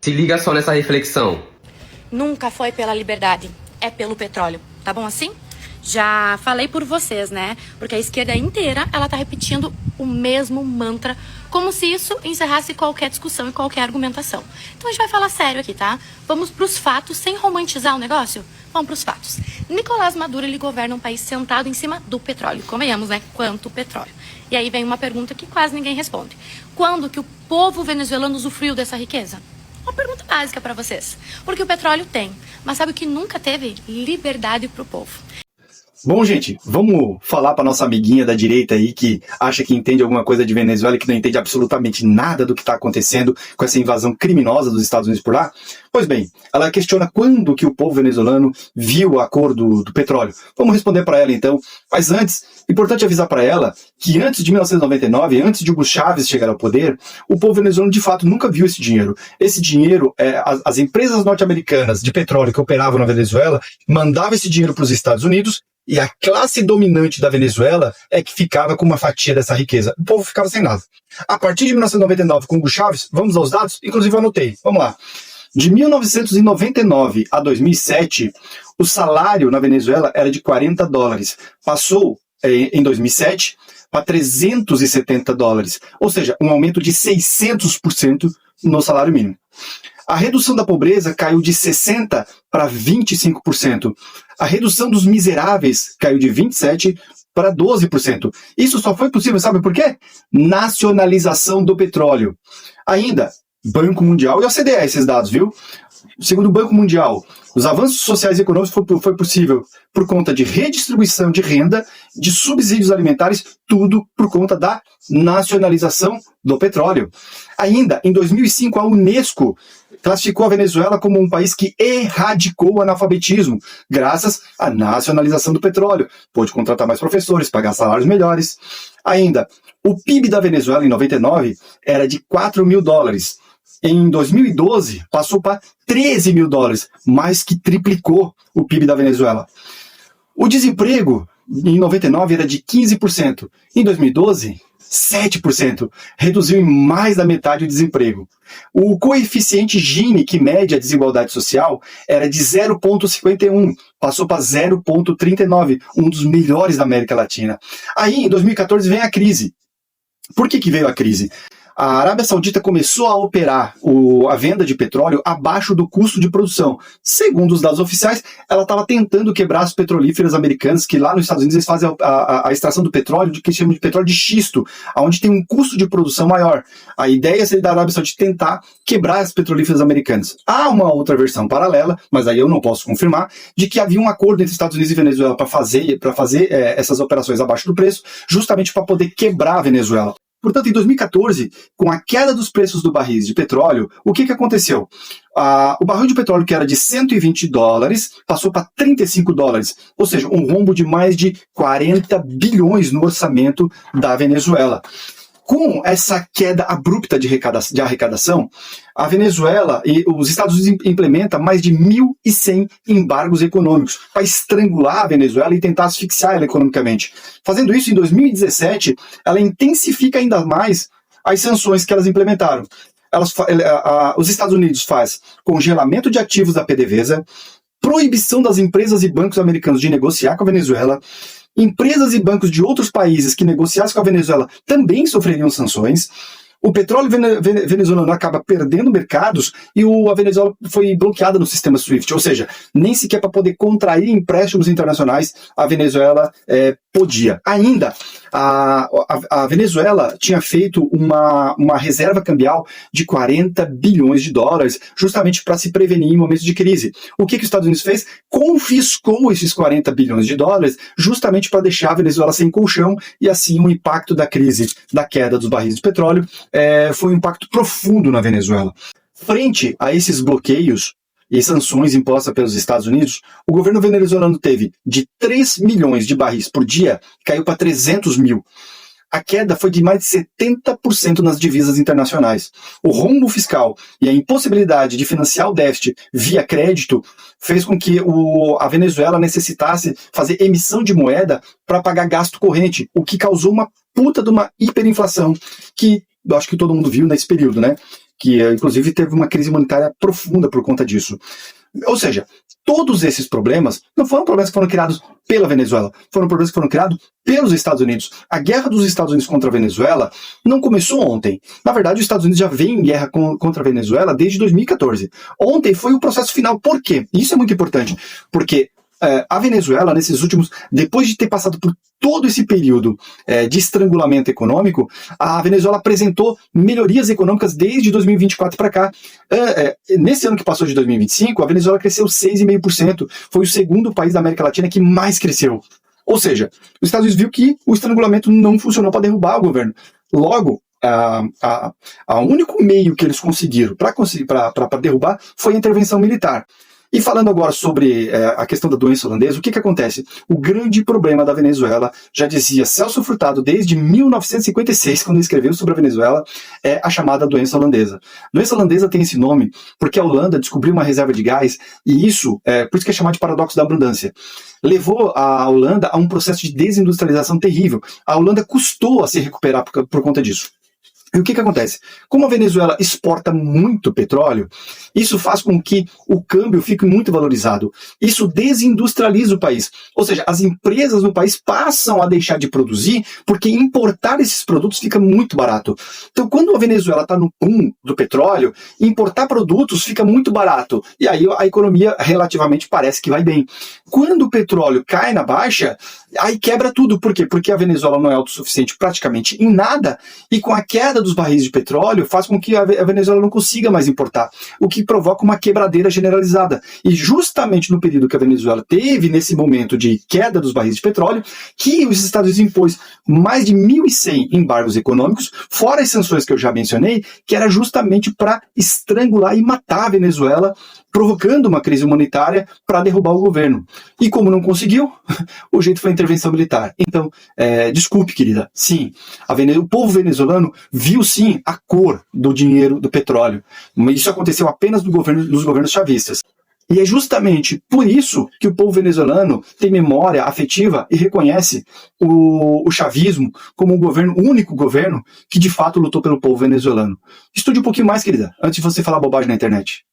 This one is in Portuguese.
Se liga só nessa reflexão. Nunca foi pela liberdade, é pelo petróleo. Tá bom assim? Já falei por vocês, né? Porque a esquerda inteira, ela tá repetindo o mesmo mantra, como se isso encerrasse qualquer discussão e qualquer argumentação. Então a gente vai falar sério aqui, tá? Vamos pros fatos, sem romantizar o negócio? Vamos pros fatos. Nicolás Maduro, ele governa um país sentado em cima do petróleo. Convenhamos, né? Quanto petróleo? E aí vem uma pergunta que quase ninguém responde. Quando que o povo venezuelano usufruiu dessa riqueza? Uma pergunta básica para vocês. Porque o petróleo tem, mas sabe o que nunca teve? Liberdade pro povo. Bom, gente, vamos falar para nossa amiguinha da direita aí que acha que entende alguma coisa de Venezuela e que não entende absolutamente nada do que está acontecendo com essa invasão criminosa dos Estados Unidos por lá? Pois bem, ela questiona quando que o povo venezuelano viu a cor do petróleo. Vamos responder para ela então. Mas antes, importante avisar para ela que antes de 1999, antes de Hugo Chávez chegar ao poder, o povo venezuelano de fato nunca viu esse dinheiro. Esse dinheiro, as empresas norte-americanas de petróleo que operavam na Venezuela mandavam esse dinheiro para os Estados Unidos e a classe dominante da Venezuela é que ficava com uma fatia dessa riqueza. O povo ficava sem nada. A partir de 1999, com Hugo Chávez, vamos aos dados? Inclusive eu anotei. Vamos lá. De 1999 a 2007, o salário na Venezuela era de $40. Passou, em 2007, para $370. Ou seja, um aumento de 600% no salário mínimo. A redução da pobreza caiu de 60% para 25%. A redução dos miseráveis caiu de 27% para 12%. Isso só foi possível, sabe por quê? Nacionalização do petróleo. Ainda, Banco Mundial e a OCDE, esses dados, viu? Segundo o Banco Mundial, os avanços sociais e econômicos foi possível por conta de redistribuição de renda, de subsídios alimentares, tudo por conta da nacionalização do petróleo. Ainda, em 2005, a Unesco classificou a Venezuela como um país que erradicou o analfabetismo, graças à nacionalização do petróleo. Pôde contratar mais professores, pagar salários melhores. Ainda, o PIB da Venezuela em 99 era de $4 mil. Em 2012, passou para $13 mil, mais que triplicou o PIB da Venezuela. O desemprego em 99 era de 15%. Em 2012, 7%. Reduziu em mais da metade o desemprego. O coeficiente Gini, que mede a desigualdade social, era de 0,51. Passou para 0,39, um dos melhores da América Latina. Aí, em 2014, vem a crise. Por que veio a crise? A Arábia Saudita começou a operar a venda de petróleo abaixo do custo de produção. Segundo os dados oficiais, ela estava tentando quebrar as petrolíferas americanas, que lá nos Estados Unidos eles fazem a extração do petróleo, que chamam de petróleo de xisto, onde tem um custo de produção maior. A ideia seria da Arábia Saudita tentar quebrar as petrolíferas americanas. Há uma outra versão paralela, mas aí eu não posso confirmar, de que havia um acordo entre Estados Unidos e Venezuela para fazer essas operações abaixo do preço, justamente para poder quebrar a Venezuela. Portanto, em 2014, com a queda dos preços do barris de petróleo, o que aconteceu? O barril de petróleo, que era de $120, passou para $35, ou seja, um rombo de mais de 40 bilhões no orçamento da Venezuela. Com essa queda abrupta de arrecadação, a Venezuela e os Estados Unidos implementam mais de 1.100 embargos econômicos para estrangular a Venezuela e tentar asfixiar ela economicamente. Fazendo isso, em 2017, ela intensifica ainda mais as sanções que elas implementaram. Os Estados Unidos faz congelamento de ativos da PDVSA, proibição das empresas e bancos americanos de negociar com a Venezuela. Empresas e bancos de outros países que negociassem com a Venezuela também sofreriam sanções. O petróleo venezuelano acaba perdendo mercados e a Venezuela foi bloqueada no sistema SWIFT, ou seja, nem sequer para poder contrair empréstimos internacionais a Venezuela podia. Ainda, a Venezuela tinha feito uma reserva cambial de $40 bilhões, justamente para se prevenir em momentos de crise. O que os Estados Unidos fez? Confiscou esses $40 bilhões, justamente para deixar a Venezuela sem colchão, e assim o impacto da crise, da queda dos barris de petróleo, foi um impacto profundo na Venezuela. Frente a esses bloqueios e sanções impostas pelos Estados Unidos, o governo venezuelano teve de 3 milhões de barris por dia, caiu para 300 mil. A queda foi de mais de 70% nas divisas internacionais. O rombo fiscal e a impossibilidade de financiar o déficit via crédito fez com que a Venezuela necessitasse fazer emissão de moeda para pagar gasto corrente, o que causou uma puta de uma hiperinflação, que eu acho que todo mundo viu nesse período, né? que inclusive teve uma crise humanitária profunda por conta disso. Ou seja, todos esses problemas não foram problemas que foram criados pela Venezuela, foram problemas que foram criados pelos Estados Unidos. A guerra dos Estados Unidos contra a Venezuela não começou ontem. Na verdade, os Estados Unidos já vem em guerra contra a Venezuela desde 2014. Ontem foi o processo final. Por quê? Isso é muito importante, porque a Venezuela, nesses últimos, depois de ter passado por todo esse período de estrangulamento econômico, a Venezuela apresentou melhorias econômicas desde 2024 para cá. Nesse ano que passou de 2025, a Venezuela cresceu 6,5%. Foi o segundo país da América Latina que mais cresceu. Ou seja, os Estados Unidos viu que o estrangulamento não funcionou para derrubar o governo. Logo, o único meio que eles conseguiram para derrubar foi a intervenção militar. E falando agora sobre a questão da doença holandesa, o que acontece? O grande problema da Venezuela, já dizia Celso Furtado desde 1956, quando ele escreveu sobre a Venezuela, é a chamada doença holandesa. Doença holandesa tem esse nome porque a Holanda descobriu uma reserva de gás, e isso, por isso que é chamado de paradoxo da abundância, levou a Holanda a um processo de desindustrialização terrível. A Holanda custou a se recuperar por conta disso. E o que acontece? Como a Venezuela exporta muito petróleo, isso faz com que o câmbio fique muito valorizado. Isso desindustrializa o país. Ou seja, as empresas no país passam a deixar de produzir porque importar esses produtos fica muito barato. Então, quando a Venezuela está no boom do petróleo, importar produtos fica muito barato. E aí a economia relativamente parece que vai bem. Quando o petróleo cai na baixa, aí quebra tudo. Por quê? Porque a Venezuela não é autossuficiente praticamente em nada, e com a queda dos barris de petróleo faz com que a Venezuela não consiga mais importar, o que provoca uma quebradeira generalizada. E justamente no período que a Venezuela teve, nesse momento de queda dos barris de petróleo, que os Estados Unidos impôs mais de 1.100 embargos econômicos, fora as sanções que eu já mencionei, que era justamente para estrangular e matar a Venezuela, provocando uma crise humanitária para derrubar o governo. E como não conseguiu, o jeito foi a intervenção militar. Então, desculpe, querida, sim, o povo venezuelano viu sim a cor do dinheiro do petróleo. Mas isso aconteceu apenas nos governos chavistas. E é justamente por isso que o povo venezuelano tem memória afetiva e reconhece o chavismo como o único governo que de fato lutou pelo povo venezuelano. Estude um pouquinho mais, querida, antes de você falar bobagem na internet.